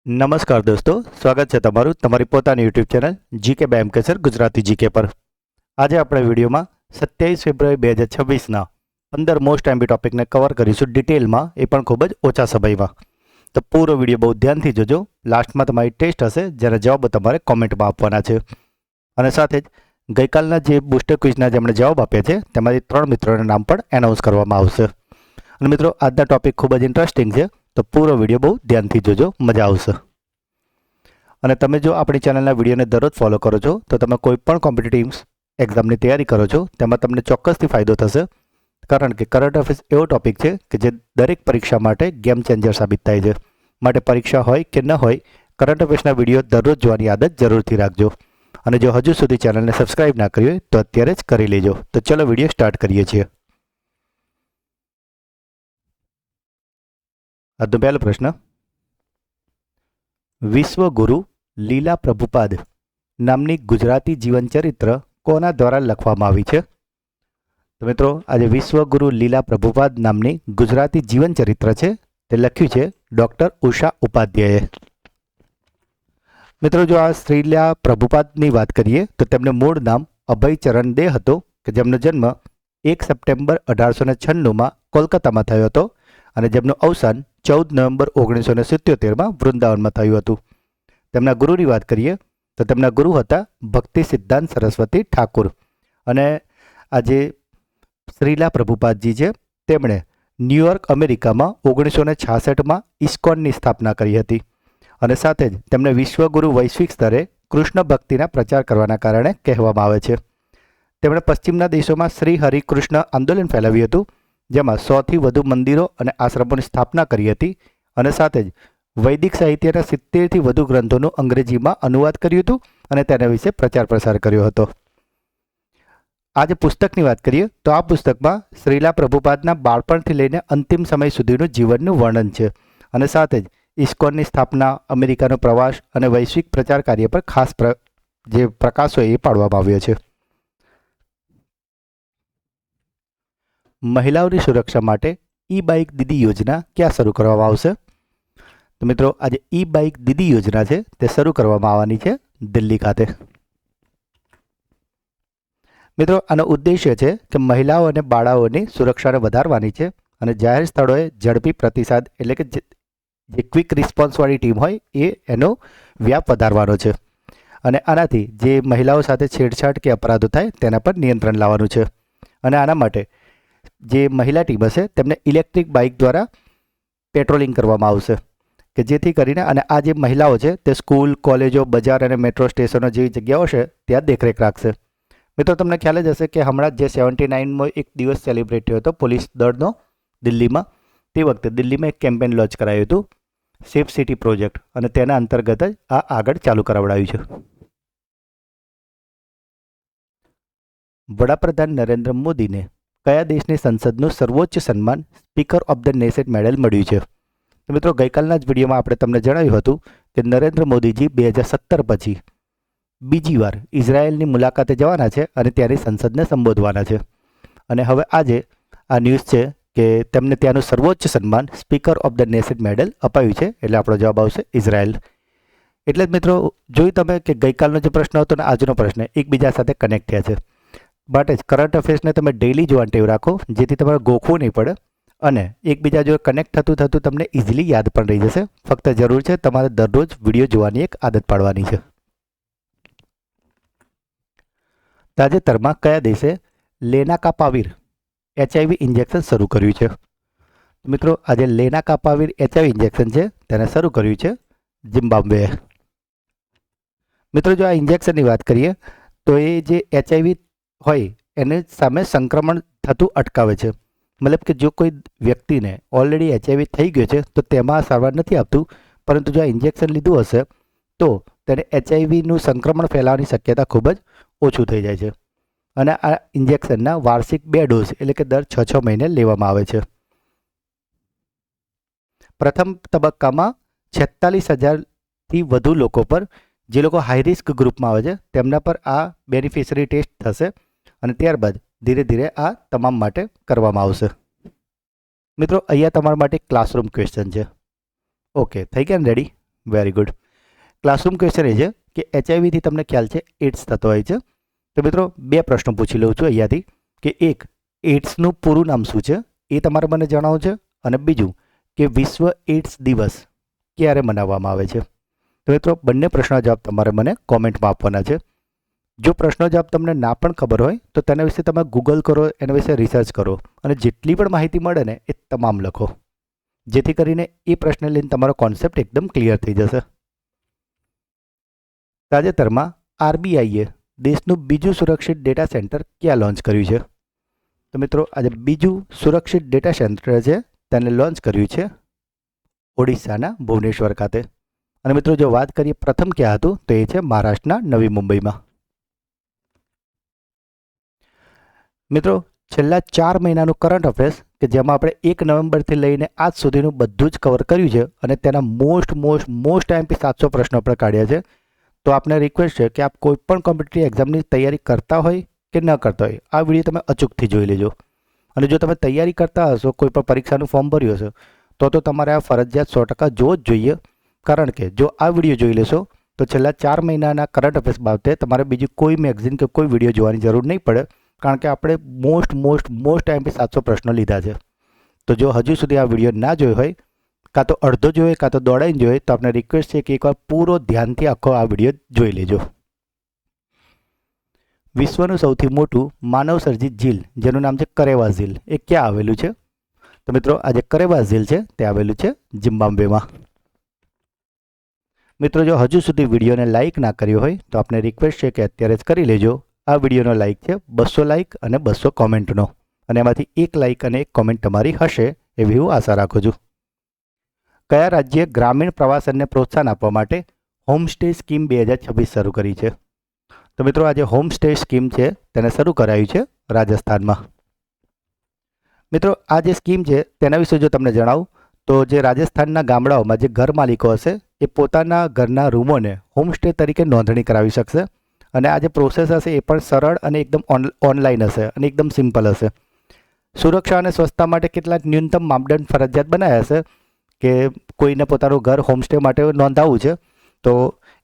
નમસ્કાર દોસ્તો, સ્વાગત છે તમારું તમારી પોતાની YouTube channel GK by M K sir Gujarati GK પર. આજે આપણે વિડીયોમાં 27 ફેબ્રુઆરી 2026ના 15 મોસ્ટ એમબી ટોપિકને કવર કરીશું ડિટેલમાં, એ પણ ખૂબ જ ઓછા સમયમાં. તો પૂરો વિડીયો બહુ ધ્યાનથી જોજો. લાસ્ટમાં તમારી ટેસ્ટ હશે જેના જવાબો તમારે કોમેન્ટમાં આપવાના છે. અને સાથે જ ગઈકાલના જે બુસ્ટર ક્વિઝના જેમણે જવાબ આપ્યા છે તેમાંથી 3 મિત્રોના નામ પણ એનાઉન્સ કરવામાં આવશે. અને મિત્રો, આજના ટોપિક ખૂબ જ ઇન્ટરેસ્ટિંગ છે, તો પૂરો વિડીયો બહુ ધ્યાનથી જોજો, મજા આવશે. અને તમે જો આપણી ચેનલના વિડીયોને દરરોજ ફોલો કરો છો તો તમે કોઈ પણ કોમ્પિટિટિવ એક્ઝામની તૈયારી કરો છો તેમાં તમને ચોક્કસથી ફાયદો થશે. કારણ કે કરંટ અફેર્સ એવો ટોપિક છે કે જે દરેક પરીક્ષા માટે ગેમ ચેન્જર સાબિત થાય છે. માટે પરીક્ષા હોય કે ન હોય, કરંટ અફેર્સના વિડીયો દરરોજ જોવાની આદત જરૂરથી રાખજો. અને જો હજુ સુધી ચેનલને સબસ્ક્રાઇબ ના કરી હોય તો અત્યારે જ કરી લેજો. તો ચલો વિડીયો સ્ટાર્ટ કરીએ છીએ. આજનો પહેલો પ્રશ્ન: વિશ્વગુરુ લીલા પ્રભુપાદ નામની ગુજરાતી જીવનચરિત્ર કોના દ્વારા લખવામાં આવી છે? તો મિત્રો, આજે વિશ્વગુરુ લીલા પ્રભુપાદ નામની ગુજરાતી જીવનચરિત્ર છે તે લખ્યું છે ડૉક્ટર ઉષા ઉપાધ્યાયે. મિત્રો, જો આ શ્રીલીલા પ્રભુપાદની વાત કરીએ તો તેમનું મૂળ નામ અભયચરણ દે હતો, કે જેમનો જન્મ 1 સપ્ટેમ્બર 1896માં કોલકાતામાં થયો હતો અને જેમનું અવસાન 14 નવેમ્બર 1977માં વૃંદાવનમાં થયું હતું. તેમના ગુરુની વાત કરીએ તો તેમના ગુરુ હતા ભક્તિ સિદ્ધાંત સરસ્વતી ઠાકુર. અને આજે શ્રીલા પ્રભુપાદજી છે તેમણે ન્યૂયોર્ક અમેરિકામાં 1966માં ઇસ્કોનની સ્થાપના કરી હતી. અને સાથે જ તેમને વિશ્વગુરુ વૈશ્વિક સ્તરે કૃષ્ણ ભક્તિના પ્રચાર કરવાના કારણે કહેવામાં આવે છે. તેમણે પશ્ચિમના દેશોમાં શ્રી હરિકૃષ્ણ આંદોલન ફેલાવ્યું હતું, જેમાં 100થી વધુ મંદિરો અને આશ્રમોની સ્થાપના કરી હતી. અને સાથે જ વૈદિક સાહિત્યના 70થી વધુ ગ્રંથોનું અંગ્રેજીમાં અનુવાદ કર્યું હતું અને તેના વિશે પ્રચાર પ્રસાર કર્યો હતો. આજે પુસ્તકની વાત કરીએ તો આ પુસ્તકમાં શ્રીલા પ્રભુપાદના બાળપણથી લઈને અંતિમ સમય સુધીનું જીવનનું વર્ણન છે. અને સાથે જ ઇસ્કોનની સ્થાપના, અમેરિકાનો પ્રવાસ અને વૈશ્વિક પ્રચાર કાર્ય પર ખાસ જે પ્રકાશો એ પાડવામાં આવ્યો છે. મહિલાઓની સુરક્ષા માટે ઈ બાઇક દીદી યોજના ક્યાં શરૂ કરવામાં આવશે? તો મિત્રો, આજે ઈ બાઇક દીદી યોજના છે તે શરૂ કરવામાં આવવાની છે દિલ્હી ખાતે. મિત્રો, આનો ઉદ્દેશ્ય છે કે મહિલાઓ અને બાળાઓની સુરક્ષાને વધારવાની છે અને જાહેર સ્થળોએ ઝડપી પ્રતિસાદ એટલે કે જે ક્વિક રિસ્પોન્સવાળી ટીમ હોય એનો વ્યાપ વધારવાનો છે. અને આનાથી જે મહિલાઓ સાથે છેડછાડ કે અપરાધો થાય તેના પર નિયંત્રણ લાવવાનું છે. અને આના માટે જે મહિલા ટીમ હશે તેમને ઇલેક્ટ્રિક બાઇક દ્વારા પેટ્રોલિંગ કરવામાં આવશે, કે જેથી કરીને અને આ જે મહિલાઓ છે તે સ્કૂલ, કોલેજો, બજાર અને મેટ્રો સ્ટેશનો જેવી જગ્યાઓ છે ત્યાં દેખરેખ રાખશે. મિત્રો, તમને ખ્યાલ જ હશે કે હમણાં જે 79મો એક દિવસ સેલિબ્રેટ થયો હતો પોલીસ દળનો દિલ્હીમાં, તે વખતે દિલ્હીમાં એક કેમ્પેન લોન્ચ કરાયું હતું, સેફ સિટી પ્રોજેક્ટ, અને તેના અંતર્ગત જ આ આગળ ચાલુ કરાવડાયું છે. વડાપ્રધાન નરેન્દ્ર મોદીને કયા દેશની સંસદનું સર્વોચ્ચ સન્માન speaker of the nation medal મળ્યું છે? તો મિત્રો, ગઈકાલના જ વિડીયોમાં આપણે તમને જણાવ્યું હતું કે નરેન્દ્ર મોદીજી 2017 પછી બીજી વાર ઇઝરાયેલની મુલાકાતે જવાના છે અને ત્યાંની સંસદને સંબોધવાના છે. અને હવે આજે આ ન્યૂઝ છે કે તેમને ત્યાંનું સર્વોચ્ચ સન્માન speaker of the nation medal અપાયું છે. એટલે આપણો જવાબ આવશે ઇઝરાયેલ. એટલે જ મિત્રો, જોયું તમે કે ગઈકાલનો જે પ્રશ્ન હતો ને આજનો પ્રશ્ન એકબીજા સાથે કનેક્ટ થયા છે. માટે જ કરંટ અફેર્સને તમે ડેઇલી જોવાની ટેવ રાખો, જેથી તમારે ગોખવું નહીં પડે અને એકબીજા જો કનેક્ટ થતું તમને ઇઝીલી યાદ પણ રહી જશે. ફક્ત જરૂર છે તમારે દરરોજ વિડીયો જોવાની એક આદત પાડવાની છે. તાજેતરમાં કયા દેશે લેનાકાપાવીર HIV ઇન્જેક્શન શરૂ કર્યું છે? મિત્રો, આજે લેનાકાપાવીર HIV ઇન્જેક્શન છે તેને શરૂ કર્યું છે ઝિમ્બાબ્વેએ. મિત્રો, જો આ ઇન્જેક્શનની વાત કરીએ તો એ જે HIV હોય એને સામે સંક્રમણ થતું અટકાવે છે. મતલબ કે જો કોઈ વ્યક્તિને ઓલરેડી HIV થઈ ગયો છે તો તેમાં સારવાર નથી આપતું, પરંતુ જો આ ઇન્જેક્શન લીધું હશે તો તેને HIVનું સંક્રમણ ફેલાવાની શક્યતા ખૂબ જ ઓછું થઈ જાય છે. અને આ ઇન્જેક્શનના વાર્ષિક 2 ડોઝ એટલે કે દર 6 મહિને લેવામાં આવે છે. પ્રથમ તબક્કામાં 46,000થી વધુ લોકો પર, જે લોકો હાઈ રિસ્ક ગ્રુપમાં આવે છે તેમના પર આ બેનિફિશરી ટેસ્ટ થશે અને ત્યારબાદ ધીરે ધીરે આ તમામ માટે કરવામાં આવશે. મિત્રો, અહીંયા તમારા માટે ક્લાસરૂમ ક્વેશ્ચન છે. ઓકે, થઈ ગયા ને ready? Very good. Classroom question એ છે કે એચઆઈવીથી તમને ખ્યાલ છે એડ્સ થતો હોય છે. તો મિત્રો 2 પ્રશ્નો પૂછી લઉં છું અહીંયાથી કે એક, એડ્સનું પૂરું નામ શું છે એ તમારે મને જણાવવું છે, અને બીજું કે વિશ્વ એડ્સ દિવસ ક્યારે મનાવવામાં આવે છે. તો મિત્રો બંને પ્રશ્નના જવાબ તમારે મને કોમેન્ટમાં આપવાના છે. જો પ્રશ્નનો જવાબ તમને ના પણ ખબર હોય તો તેના વિશે તમે ગૂગલ કરો, એના વિશે રિસર્ચ કરો અને જેટલી પણ માહિતી મળે ને એ તમામ લખો, જેથી કરીને એ પ્રશ્ન લઈને તમારો કોન્સેપ્ટ એકદમ ક્લિયર થઈ જશે. તાજેતરમાં આરબીઆઈએ દેશનું બીજું સુરક્ષિત ડેટા સેન્ટર ક્યાં લોન્ચ કર્યું છે? તો મિત્રો આજે બીજું સુરક્ષિત ડેટા સેન્ટર છે તેને લોન્ચ કર્યું છે ઓડિશાના ભુવનેશ્વર ખાતે. અને મિત્રો જો વાત કરીએ પ્રથમ ક્યાં હતું તો એ છે મહારાષ્ટ્રના નવી મુંબઈમાં. મિત્રો છેલ્લા 4 મહિનાનું કરંટ અફેર્સ કે જેમાં આપણે 1 નવેમ્બરથી લઈને આજ સુધીનું બધું જ કવર કર્યું છે અને તેના મોસ્ટ એમપી 700 પ્રશ્નો આપણે કાઢ્યા છે. તો આપને રિક્વેસ્ટ છે કે આપ કોઈ પણ કોમ્પિટિટિવ એક્ઝામની તૈયારી કરતા હોય કે ન કરતા હોય આ વિડીયો તમે અચૂકથી જોઈ લેજો. અને જો તમે તૈયારી કરતા હશો, કોઈ પણ પરીક્ષાનું ફોર્મ ભર્યું હશે તો તમારે આ ફરજિયાત 100% જોવો જ જોઈએ. કારણ કે જો આ વિડીયો જોઈ લેશો તો છેલ્લા 4 મહિનાના કરંટ અફેર્સ બાબતે તમારે બીજી કોઈ મેગઝીન કે કોઈ વિડીયો જોવાની જરૂર નહીં પડે, કારણ કે આપણે મોસ્ટ એમપી 700 પ્રશ્નો લીધા છે. તો જો હજુ સુધી આ વિડીયો ના જોયો હોય, કાં તો અડધો જોયો કાં તો દોડાઈને જોયો, તો આપને રિક્વેસ્ટ છે કે એકવાર પૂરો ધ્યાનથી આખો આ વિડીયો જોઈ લેજો. વિશ્વનું સૌથી મોટું માનવસર્જિત ઝીલ જેનું નામ છે કરેવા ઝીલ એ ક્યાં આવેલું છે? તો મિત્રો આ જે કરેવા ઝીલ છે તે આવેલું છે ઝિમ્બાબ્વેમાં. મિત્રો જો હજુ સુધી વિડીયોને લાઇક ના કર્યો હોય તો આપને રિક્વેસ્ટ છે કે અત્યારે જ કરી લેજો. આ વિડીયોનો લાઇક છે 200 લાઇક અને 200 કોમેન્ટનો, અને એમાંથી 1 લાઇક અને 1 કોમેન્ટ તમારી હશે એવી હું આશા રાખું છું. કયા રાજ્યે ગ્રામીણ પ્રવાસનને પ્રોત્સાહન આપવા માટે હોમસ્ટે સ્કીમ 2026 શરૂ કરી છે? તો મિત્રો આ જે હોમસ્ટે સ્કીમ છે તેને શરૂ કરાયું છે રાજસ્થાનમાં. મિત્રો આ જે સ્કીમ છે તેના વિશે જો તમને જણાવું તો જે રાજસ્થાનના ગામડાઓમાં જે ઘર માલિકો હશે એ પોતાના ઘરના રૂમોને હોમસ્ટે તરીકે નોંધણી કરાવી શકશે. અને આ જે પ્રોસેસ હશે એ પણ સરળ અને એકદમ ઓનલાઈન હશે અને એકદમ સિમ્પલ હશે. સુરક્ષા અને સ્વચ્છતા માટે કેટલાક ન્યૂનતમ માપદંડ ફરજિયાત બનાવ્યા હશે કે કોઈને પોતાનું ઘર હોમસ્ટે માટે નોંધાવવું છે તો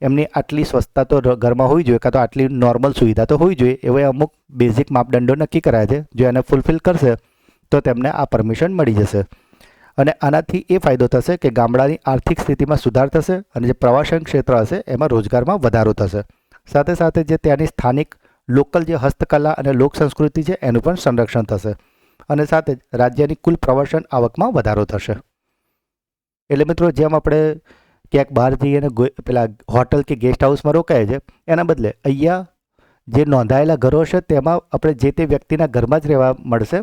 એમની આટલી સ્વચ્છતા તો ઘરમાં હોવી જોઈએ, કાં તો આટલી નોર્મલ સુવિધા તો હોવી જોઈએ, એવા અમુક બેઝિક માપદંડો નક્કી કરાયા છે. જો એને ફૂલફિલ કરશે તો તેમને આ પરમિશન મળી જશે. અને આનાથી એ ફાયદો થશે કે ગામડાની આર્થિક સ્થિતિમાં સુધાર થશે અને જે પ્રવાસન ક્ષેત્ર હશે એમાં રોજગારમાં વધારો થશે. સાથે સાથે જે ત્યાંની સ્થાનિક લોકલ જે હસ્તકલા અને લોક સંસ્કૃતિ છે એનું પણ સંરક્ષણ થશે, અને સાથે જ રાજ્યની કુલ પ્રવાસન આવકમાં વધારો થશે. એટલે મિત્રો જેમ આપણે ક્યાંક બહાર જઈએ ને પેલા હોટલ કે ગેસ્ટ હાઉસમાં રોકાય છે એના બદલે અહીંયા જે નોંધાયેલા ઘરો હશે તેમાં આપણે જે તે વ્યક્તિના ઘરમાં જ રહેવા મળશે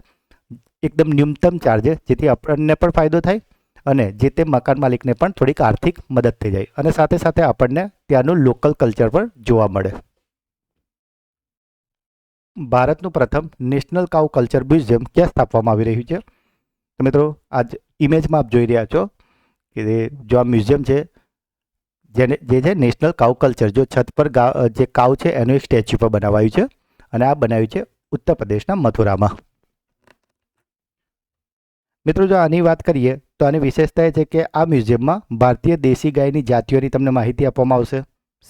એકદમ ન્યૂનતમ ચાર્જે, જેથી આપણને પણ ફાયદો થાય અને જે તે મકાન માલિકને પણ થોડીક આર્થિક મદદ થઈ જાય, અને સાથે સાથે આપણને ત્યાંનું લોકલ કલ્ચર પણ જોવા મળે. ભારતનું પ્રથમ નેશનલ કાઉ કલ્ચર મ્યુઝિયમ ક્યાં સ્થાપવામાં આવી રહ્યું છે? તો મિત્રો આજ ઇમેજમાં આપ જોઈ રહ્યા છો કે જો આ મ્યુઝિયમ છે જે છે નેશનલ કાઉ કલ્ચર, જો છત પર જે કાઉ છે એનું એક સ્ટેચ્યુ પર બનાવાયું છે, અને આ બનાવ્યું છે ઉત્તર પ્રદેશના મથુરામાં. મિત્રો જો આની વાત કરીએ તો આની વિશેષતા એ છે કે આ મ્યુઝિયમમાં ભારતીય દેશી ગાયની જાતિઓની તમને માહિતી આપવામાં આવશે.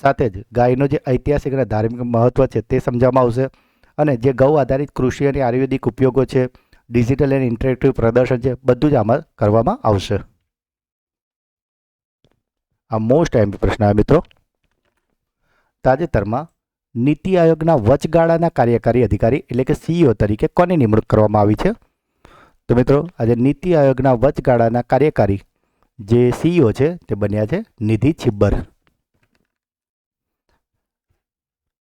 સાથે જ ગાયનો જે ઐતિહાસિક અને ધાર્મિક મહત્વ છે તે સમજવામાં આવશે, અને જે ગૌ આધારિત કૃષિ અને આયુર્વેદિક ઉપયોગો છે, ડિજિટલ અને ઇન્ટરેક્ટિવ પ્રદર્શન છે, બધું જ આમાં કરવામાં આવશે. આ મોસ્ટ એમ્પી પ્રશ્ન છે મિત્રો. તાજેતરમાં નીતિ આયોગના વચગાળાના કાર્યકારી અધિકારી એટલે કે CEO તરીકે કોની નિમણૂક કરવામાં આવી છે? તો મિત્રો આજે નીતિ આયોગના વચગાળાના કાર્યકારી જે CEO છે તે બન્યા છે નિધિ છિબ્બર.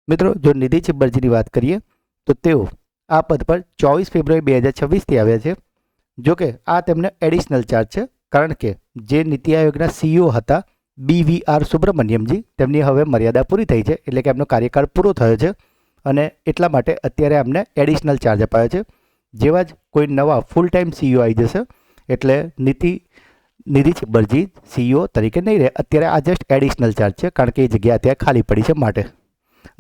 મિત્રો જો નિધિ છિબ્બરજીની વાત કરીએ તો તેઓ આ પદ પર 24 ફેબ્રુઆરી 2026થી આવ્યા છે. જોકે આ તેમને એડિશનલ ચાર્જ છે, કારણ કે જે નીતિ આયોગના CEO હતા BVR સુબ્રમણ્યમજી તેમની હવે મર્યાદા પૂરી થઈ છે, એટલે કે એમનો કાર્યકાળ પૂરો થયો છે, અને એટલા માટે અત્યારે એમને એડિશનલ ચાર્જ અપાયો છે. જેવા જ કોઈ નવા ફૂલ ટાઈમ CEO આવી જશે એટલે નિધિ છિબ્બરજી CEO તરીકે નહીં રહે. અત્યારે આ જસ્ટ એડિશનલ ચાર્જ છે, કારણ કે એ જગ્યા અત્યારે ખાલી પડી છે માટે.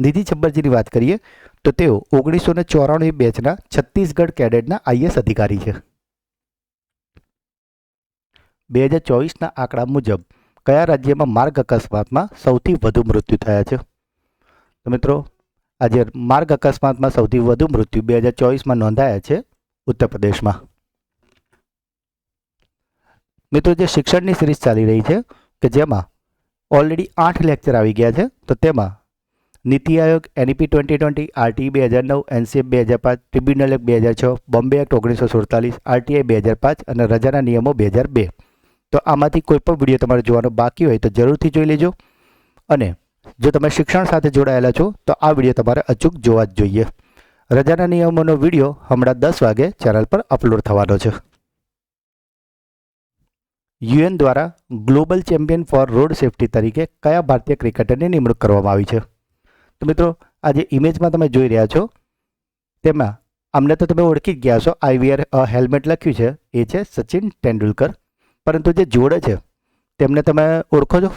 નિધિ છિબ્બરજીની વાત કરીએ તો તેઓ 1994 બેચના છત્તીસગઢ કેડેટના IS અધિકારી છે. 2024ના આંકડા મુજબ કયા રાજ્યમાં માર્ગ અકસ્માતમાં સૌથી વધુ મૃત્યુ થયા છે? તો મિત્રો આજે માર્ગ અકસ્માતમાં સૌથી વધુ મૃત્યુ 2024માં નોંધાયા છે ઉત્તર પ્રદેશમાં. મિત્રો જે શિક્ષણની સિરીઝ ચાલી રહી છે કે જેમાં ઓલરેડી 8 લેક્ચર આવી ગયા છે, તો તેમાં NITI Aayog, NEP 2020, RTE 2009, NCF 2005, tribunal act 2006, Bombay act 1947, RTI 2005 અને રજાના નિયમો 2002. તો આમાંથી કોઈ પણ વિડીયો તમારે જોવાનો બાકી હોય તો જરૂરથી જોઈ લેજો. અને જો તમે શિક્ષણ સાથે જોડાયેલા છો તો આ વિડીયો તમારે અચૂક જોવા જ જોઈએ. રજાના નિયમોનો વિડીયો હમણાં 10 વાગે ચેનલ પર અપલોડ થવાનો છે. UN દ્વારા global champion for road safety તરીકે કયા ભારતીય ક્રિકેટરની નિમણૂક કરવામાં આવી છે? તો મિત્રો આ જે ઇમેજમાં તમે જોઈ રહ્યા છો તેમાં અમને તો તમે ઓળખી જ ગયા છો. આઈ વેર અ હેલ્મેટ લખ્યું છે, એ છે સચિન તેંડુલકર. પરંતુ જે જોડે છે તેમને તમે ઓળખો છો?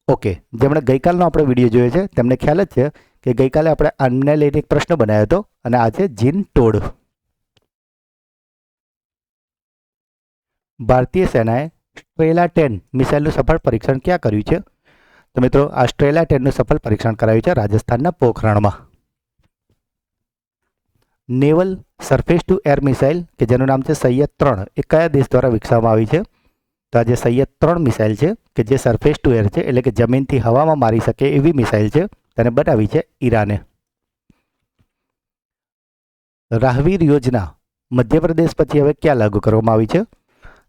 ઓકે, જેમણે ગઈકાલનો આપણે વિડીયો જોયો છે તેમને ખ્યાલ જ છે કે ગઈકાલે આપણે આમને લઈને એક પ્રશ્ન બનાવ્યો હતો અને આ છે જીન ટોડ. ભારતીય સેનાએ સ્ટ્રેલા 10 મિસાઇલનું સફળ પરીક્ષણ ક્યાં કર્યું છે? તો મિત્રો આ સ્ટ્રેલા 10નું સફળ પરીક્ષણ કરાયું છે રાજસ્થાનના પોખરણમાં. Naval surface to air missile કે જેનું નામ છે સૈયદ 3 એ કયા દેશ દ્વારા વિકસાવવામાં આવી છે? તો આ જે સૈયદ 3 મિસાઇલ છે કે જે સરફેસ ટુ એર છે એટલે કે જમીનથી હવામાં મારી શકે એવી મિસાઇલ છે, તેને બનાવી છે ઈરાને. રાહવીર યોજના મધ્યપ્રદેશ પછી હવે ક્યાં લાગુ કરવામાં આવી છે?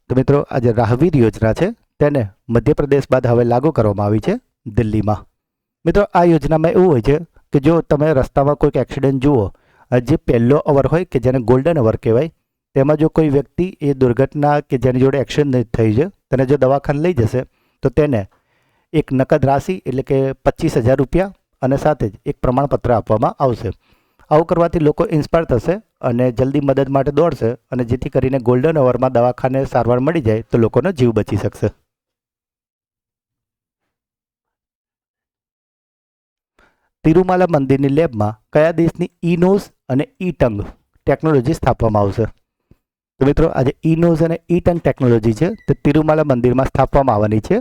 તો મિત્રો આ જે રાહવીર યોજના છે તેને મધ્યપ્રદેશ બાદ હવે લાગુ કરવામાં આવી છે દિલ્હીમાં. મિત્રો આ યોજનામાં એવું હોય છે કે જો તમે રસ્તામાં કોઈક એક્સિડન્ટ જુઓ, જે પહેલો અવર હોય કે જેને ગોલ્ડન અવર કહેવાય, તેમાં જો કોઈ વ્યક્તિ એ દુર્ઘટના કે જેની જોડે એક્સિડન્ટ થઈ છે તેને જો દવાખાને લઈ જશે તો તેને એક નકદ રાશિ એટલે કે 25,000 રૂપિયા અને સાથે જ એક પ્રમાણપત્ર આપવામાં આવશે. આવું કરવાથી લોકો ઇન્સ્પાયર થશે અને જલ્દી મદદ માટે દોડશે અને જેથી કરીને ગોલ્ડન અવરમાં દવાખાને સારવાર મળી જાય તો લોકોનો જીવ બચી શકશે. તિરુમાલા મંદિરની લેબમાં કયા દેશની ઈ-નોઝ અને ઈ-ટંગ ટેકનોલોજી સ્થાપવામાં આવશે? તો મિત્રો આજે ઈ-નોઝ અને ઈ-ટંગ ટેકનોલોજી છે તે તિરુમાલા મંદિરમાં સ્થાપવામાં આવવાની છે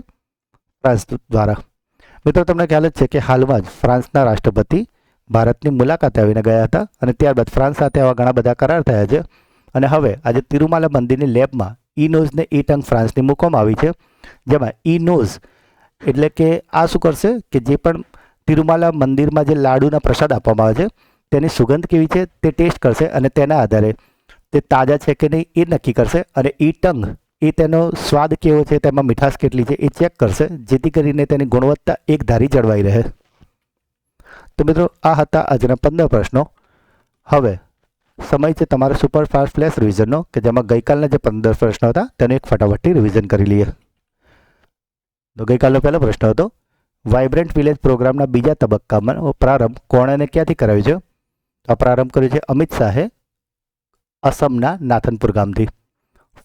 ફ્રાન્સ દ્વારા. મિત્રો તમને ખ્યાલ જ છે કે હાલમાં જ ફ્રાન્સના રાષ્ટ્રપતિ ભારતની મુલાકાતે આવીને ગયા હતા અને ત્યારબાદ ફ્રાન્સ સાથે આવા ઘણા બધા કરાર થયા છે. અને હવે આજે તિરુમાલા મંદિરની લેબમાં ઈ-નોઝ ને ઈ-ટંગ ફ્રાન્સની મૂકવામાં આવી છે, જેમાં ઈ-નોઝ એટલે કે આ શું કરશે કે જે પણ તિરુમાલા મંદિરમાં જે લાડુના પ્રસાદ આપવામાં આવે છે તેની સુગંધ કેવી છે તે ટેસ્ટ કરશે અને તેના આધારે તે તાજા છે કે નહીં એ નક્કી કરશે. અને ઈ-ટંગ એ તેનો સ્વાદ કેવો છે, તેમાં મીઠાશ કેટલી છે એ ચેક કરશે, જેથી કરીને તેની ગુણવત્તા એકધારી જળવાઈ રહે. તો મિત્રો આ હતા આજના 15 પ્રશ્નો. હવે સમય છે તમારા સુપરફાસ્ટ ફ્લેશ રિવિઝનનો કે જેમાં ગઈકાલના જે 15 પ્રશ્નો હતા તેનું એક ફટાફટથી રિવિઝન કરી લઈએ. તો ગઈકાલનો પહેલો પ્રશ્ન હતો, વાઇબ્રન્ટ વિલેજ પ્રોગ્રામના બીજા તબક્કામાં પ્રારંભ કોણ અને ક્યાંથી કરાયો છે? આ પ્રારંભ કર્યો છે અમિત શાહે અસમના નાથનપુર ગામથી.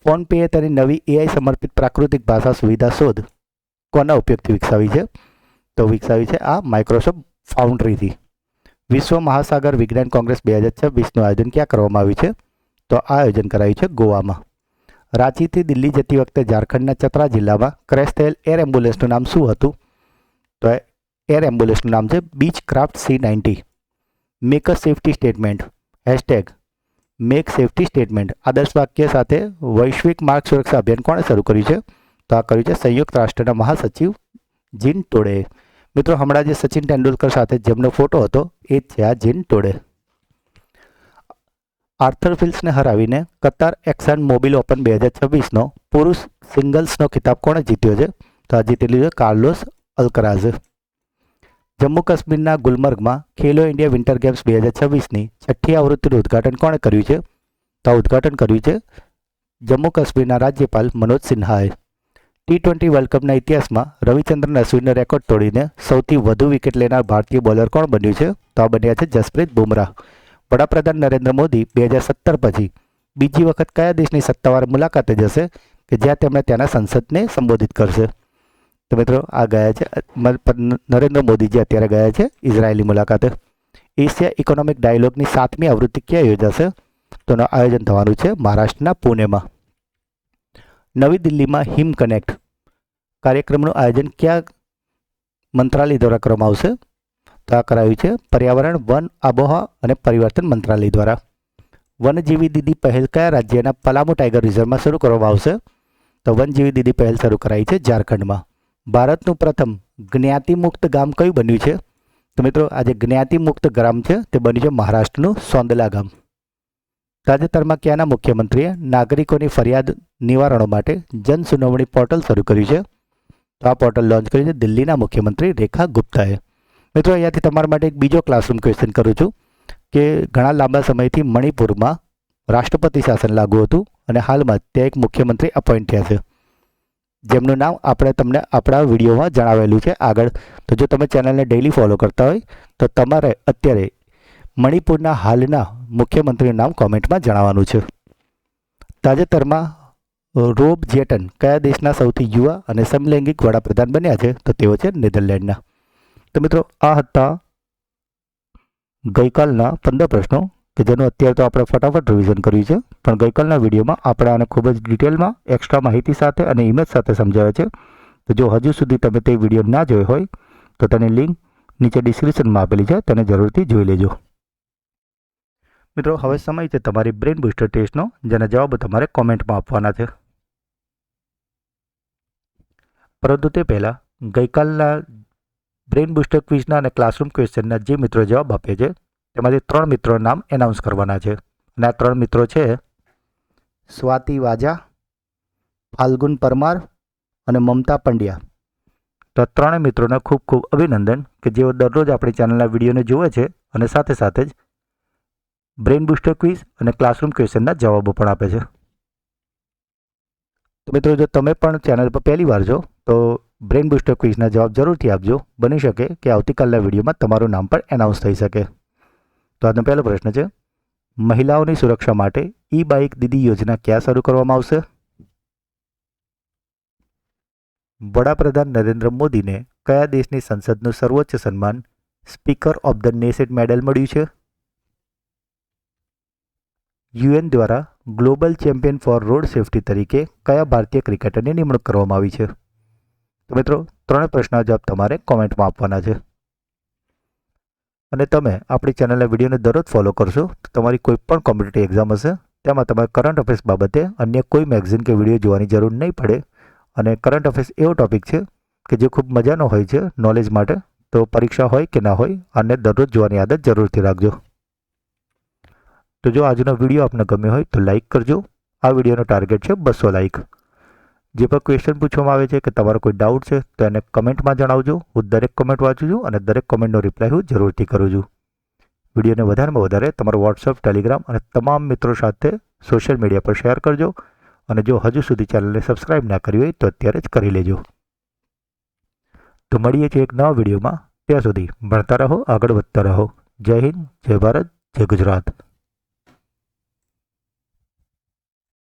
ફોનપેએ તેની નવી AI સમર્પિત પ્રાકૃતિક ભાષા સુવિધા શોધ કોના ઉપયોગથી વિકસાવી છે? તો વિકસાવી છે આ માઇક્રોસોફ્ટ ફાઉન્ડ્રીથી. વિશ્વ મહાસાગર વિજ્ઞાન કોંગ્રેસ 2026નું આયોજન ક્યાં કરવામાં આવ્યું છે? તો આ આયોજન કરાયું છે ગોવામાં. રાંચીથી દિલ્હી જતી વખતે ઝારખંડના ચતરા જિલ્લામાં ક્રેશ થયેલ એર એમ્બ્યુલન્સનું નામ શું હતું? તો એર એમ્બ્યુલન્સનું નામ છે beach craft C90. Make a safety statement #make safety statement આદર્શ વાક્ય સાથે વૈશ્વિક માર્ગ સુરક્ષા અભિયાન કોણે શરૂ કર્યું છે? તો આ કર્યું છે સંયુક્ત રાષ્ટ્રના મહાસચિવ જીન ટોડેએ. મિત્રો હમણાં જે સચિન તેંડુલકર સાથે જેમનો ફોટો હતો એ જ છે આ જીન ટોડે. આર્થર ફિલ્સને હરાવીને કતાર એક્શન મોબિલ ઓપન 2026નો પુરુષ સિંગલ્સનો ખિતાબ કોણે જીત્યો છે? તો આ જીતેલું છે કાર્લોસ અલ્કરાઝે. જમ્મુ કાશ્મીરના ગુલમર્ગમાં ખેલો ઇન્ડિયા વિન્ટર ગેમ્સ 2026ની 6ઠ્ઠી આવૃત્તિનું ઉદ્ઘાટન કોણે કર્યું છે? તો આ ઉદ્ઘાટન કર્યું છે જમ્મુ કાશ્મીરના રાજ્યપાલ મનોજ સિન્હાએ. T20 વર્લ્ડ કપના ઇતિહાસમાં રવિચંદ્રન અશ્વિનનો રેકોર્ડ તોડીને સૌથી વધુ વિકેટ લેનાર ભારતીય બોલર કોણ બન્યું છે? તો આ બન્યા છે જસપ્રીત બુમરાહ. વડાપ્રધાન નરેન્દ્ર મોદી 2017 પછી બીજી વખત કયા દેશની સત્તાવાર મુલાકાતે જશે કે જ્યાં તેમણે ત્યાંના સંસદને સંબોધિત કરશે? તો મિત્રો આ ગયા છે નરેન્દ્ર મોદીજી અત્યારે ગયા છે ઇઝરાયેલની મુલાકાતે. એશિયા ઇકોનોમિક ડાયલોગની 7મી આવૃત્તિ ક્યાં યોજાશે? તો એનું આયોજન થવાનું છે મહારાષ્ટ્રના પુણેમાં. નવી દિલ્હીમાં હિમ કનેક્ટ કાર્યક્રમનું આયોજન કયા મંત્રાલય દ્વારા કરવામાં આવશે? તો આ કરાયું છે પર્યાવરણ, વન, આબોહવા અને પરિવર્તન મંત્રાલય દ્વારા. વનજીવી દીદી પહેલ કયા રાજ્યના પલામુ ટાઈગર રિઝર્વમાં શરૂ કરવામાં આવશે? તો વનજીવી દીદી પહેલ શરૂ કરાઈ છે ઝારખંડમાં. ભારતનું પ્રથમ જ્ઞાતિમુક્ત ગામ કયું બન્યું છે? તો મિત્રો આ જે જ્ઞાતિમુક્ત ગામ છે તે બન્યું છે મહારાષ્ટ્રનું સોંદલા ગામ. તાજેતરમાં ક્યાંના મુખ્યમંત્રીએ નાગરિકોની ફરિયાદ નિવારણો માટે જન સુનાવણી પોર્ટલ શરૂ કર્યું છે? તો આ પોર્ટલ લોન્ચ કર્યું છે દિલ્હીના મુખ્યમંત્રી રેખા ગુપ્તાએ. મિત્રો અહીંયાથી તમારા માટે એક બીજો ક્લાસરૂમ ક્વેશ્ચન કરું છું કે ઘણા લાંબા સમયથી મણિપુરમાં રાષ્ટ્રપતિ શાસન લાગુ હતું અને હાલમાં ત્યાં એક મુખ્યમંત્રી અપોઇન્ટ થયા છે, જેમનું નામ આપણે તમને આપણા વિડીયોમાં જણાવેલું છે આગળ. તો જો તમે ચેનલને ડેઇલી ફોલો કરતા હોય તો તમારે અત્યારે મણિપુરના હાલના મુખ્યમંત્રીનું નામ કોમેન્ટમાં જણાવવાનું છે. તાજેતરમાં રોબ જેટન કયા દેશના સૌથી યુવા અને સમલૈંગિક વડાપ્રધાન બન્યા છે? તો તેઓ છે નેધરલેન્ડના. તો મિત્રો આ હતા ગઈકાલના 15 પ્રશ્નો કે જેનું અત્યારે તો આપણે ફટાફટ રિવિઝન કર્યું છે, પણ ગઈકાલના વિડીયોમાં આપણે આને ખૂબ જ ડિટેલમાં એક્સ્ટ્રા માહિતી સાથે અને ઇમેજ સાથે સમજાવે છે. તો જો હજુ સુધી તમે તે વિડીયો ના જોયો હોય તો તેની લિંક નીચે ડિસ્ક્રિપ્શનમાં આપેલી છે, તેને જરૂરથી જોઈ લેજો. મિત્રો હવે સમય છે તમારી બ્રેન બૂસ્ટર ટેસ્ટનો, જેના જવાબો તમારે કોમેન્ટમાં આપવાના છે. પરંતુ તે પહેલાં ગઈકાલના બ્રેન બૂસ્ટર ક્વિઝના અને ક્લાસરૂમ ક્વેશ્ચનના જે મિત્રો જવાબ આપે છે તેમાંથી 3 મિત્રોના નામ એનાઉન્સ કરવાના છે. અને આ 3 મિત્રો છે સ્વાતિ વાજા, ફાલ્ગુન પરમાર અને મમતા પંડ્યા. તો 3 મિત્રોને ખૂબ ખૂબ અભિનંદન કે જેઓ દરરોજ આપણી ચેનલના વિડીયોને જુએ છે અને સાથે સાથે જ બ્રેન બૂસ્ટર ક્વિઝ અને ક્લાસરૂમ ક્વેશ્ચનના જવાબો પણ આપે છે. તો મિત્રો જો તમે પણ ચેનલ પર પહેલી વાર છો તો બ્રેન બૂસ્ટર ક્વિઝના જવાબ જરૂરથી આપજો. બની શકે કે આવતીકાલના વિડીયોમાં તમારું નામ પણ એનાઉન્સ થઈ શકે. તો આજનો પહેલો પ્રશ્ન છે, મહિલાઓની સુરક્ષા માટે ઈ બાઇક દીદી યોજના ક્યાં શરૂ કરવામાં આવશે? વડાપ્રધાન નરેન્દ્ર મોદીને કયા દેશની સંસદનું સર્વોચ્ચ સન્માન speaker of the nation medal મળ્યું છે? યુએન દ્વારા global champion for road safety તરીકે કયા ભારતીય ક્રિકેટરની નિમણૂક કરવામાં આવી છે? તો મિત્રો 3 પ્રશ્નના જવાબ તમારે કોમેન્ટમાં આપવાના છે. અને તમે આપણી ચેનલના વિડીયોને દરરોજ ફોલો કરશો તો તમારી કોઈ પણ કોમ્પિટિટિવ એક્ઝામ હશે તેમાં તમારે કરંટ અફેર્સ બાબતે અન્ય કોઈ મેગઝીન કે વિડીયો જોવાની જરૂર નહીં પડે. અને કરંટ અફેર્સ એવો ટોપિક છે કે જે ખૂબ મજાનો હોય છે નોલેજ માટે. તો પરીક્ષા હોય કે ના હોય આને દરરોજ જોવાની આદત જરૂરથી રાખજો. તો જો આજનો વિડીયો આપને ગમ્યો હોય તો લાઇક કરજો. આ વિડીયોનો ટાર્ગેટ છે 200 લાઇક. જે પણ ક્વેશ્ચન પૂછવામાં આવે છે કે તમારો કોઈ ડાઉટ છે તો એને કમેન્ટમાં જણાવજો. હું દરેક કમેન્ટ વાંચું છું અને દરેક કમેન્ટનો રિપ્લાય હું જરૂરથી કરું છું. વિડીયોને વધારેમાં વધારે તમારો વોટ્સઅપ, ટેલિગ્રામ અને તમામ મિત્રો સાથે સોશિયલ મીડિયા પર શેર કરજો. અને જો હજુ સુધી ચેનલને સબસ્ક્રાઇબ ના કરી હોય તો અત્યારે જ કરી લેજો. તો મળીએ છીએ એક નવા વિડીયોમાં. ત્યાં સુધી ભણતા રહો, આગળ વધતા રહો. જય હિન્દ, જય ભારત, જય ગુજરાત.